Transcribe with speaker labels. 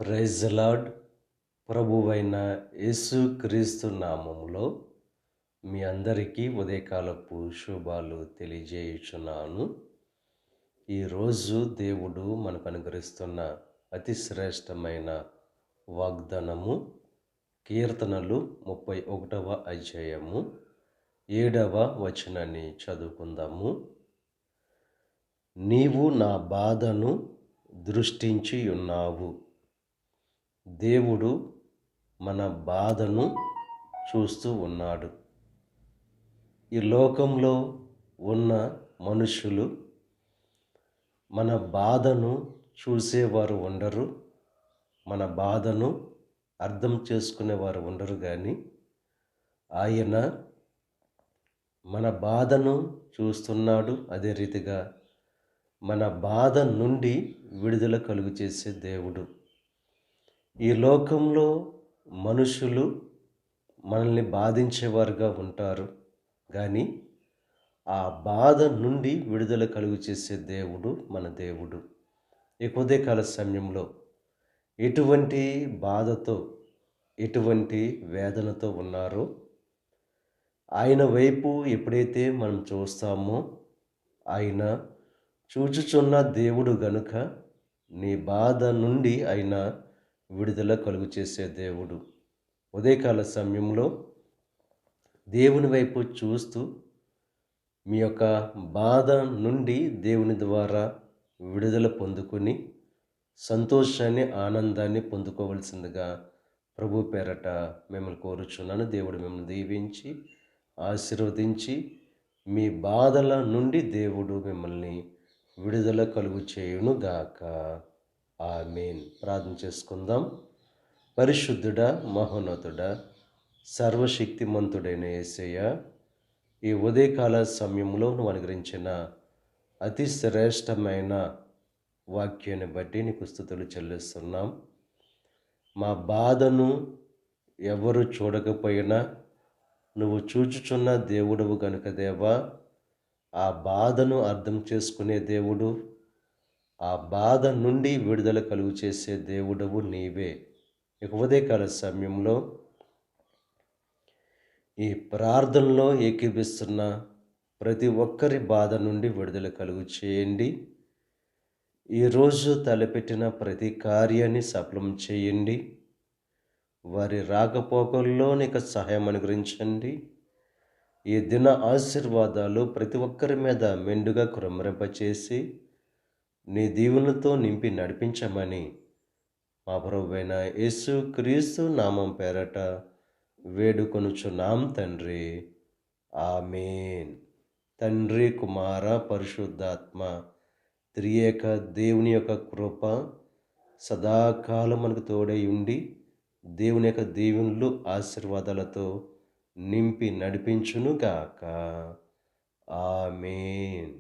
Speaker 1: Praise the lord. ప్రభువైన యేసుక్రీస్తు నామములో మీ అందరికీ ఉదయకాలపు శుభాలు తెలియజేయుచున్నాను. ఈరోజు దేవుడు మనకు అనుగ్రహిస్తున్న అతి శ్రేష్టమైన వాగ్దానము కీర్తనలు 31వ అధ్యాయము 7వ వచనాన్ని చదువుకుందాము. నీవు నా బాధను దృష్టించి ఉన్నావు. దేవుడు మన బాధను చూస్తూ ఉన్నాడు. ఈ లోకంలో ఉన్న మనుషులు మన బాధను చూసేవారు ఉండరు, మన బాధను అర్థం చేసుకునేవారు ఉండరు. కానీ ఆయన మన బాధను చూస్తున్నాడు. అదే రీతిగా మన బాధ నుండి విడుదల కలుగు చేసే దేవుడు. ఈ లోకంలో మనుషులు మనల్ని బాధించేవారుగా ఉంటారు, కానీ ఆ బాధ నుండి విడుదల కలుగు చేసే దేవుడు మన దేవుడు. ఈ ఉదయకాల సమయంలో ఎటువంటి బాధతో, ఎటువంటి వేదనతో ఉన్నారో ఆయన వైపు ఎప్పుడైతే మనం చూస్తామో ఆయన చూచుచున్న దేవుడు గనుక నీ బాధ నుండి ఆయన విడుదల కలుగు చేసే దేవుడు. ఉదయకాల సమయంలో దేవుని వైపు చూస్తూ మీ యొక్క బాధ నుండి దేవుని ద్వారా విడుదల పొందుకొని సంతోషాన్ని, ఆనందాన్ని పొందుకోవలసిందిగా ప్రభు పేరట మిమ్మల్ని కోరుచున్నాను. దేవుడు మిమ్మల్ని దీవించి ఆశీర్వదించి మీ బాధల నుండి దేవుడు మిమ్మల్ని విడుదల కలుగు చేయునుగాక. ఆమేన్. ప్రార్థన చేసుకుందాం. పరిశుద్ధుడా, మహోన్నతుడా, సర్వశక్తిమంతుడైన యేసయ్య, ఈ ఉదయకాల సమయంలో నువ్వు అనుగ్రహించిన అతి శ్రేష్టమైన వాక్యాన్ని బట్టి నీకు స్తుతులు చెల్లిస్తున్నాం. మా బాధను ఎవరు చూడకపోయినా నువ్వు చూచుచున్న దేవుడవు గనుక దేవా, ఆ బాధను అర్థం చేసుకునే దేవుడు, ఆ బాధ నుండి విడుదల కలుగు చేసే దేవుడవు నీవే. ఇక ఉదయకాల సమయంలో ఈ ప్రార్థనలో ఏకీభిస్తున్న ప్రతి ఒక్కరి బాధ నుండి విడుదల కలుగు చేయండి. ఈరోజు తలపెట్టిన ప్రతి కార్యాన్ని సఫలం చేయండి. వారి రాకపోకల్లో నీకు సహాయం అనుగ్రహించండి. ఈ దిన ఆశీర్వాదాలు ప్రతి ఒక్కరి మీద మెండుగా కుమ్మరింపచేసి నీ దీవులతో నింపి నడిపించమని మా ప్రభువైన యేసుక్రీస్తు నామం పేరట వేడుకొనుచున్నాం తండ్రి. ఆమేన్. తండ్రి, కుమార, పరిశుద్ధాత్మ త్రియేక దేవుని యొక్క కృప సదాకాలం మనకు తోడై ఉండి దేవుని యొక్క దీవెనలు, ఆశీర్వాదాలతో నింపి నడిపించునుగాక. ఆమేన్.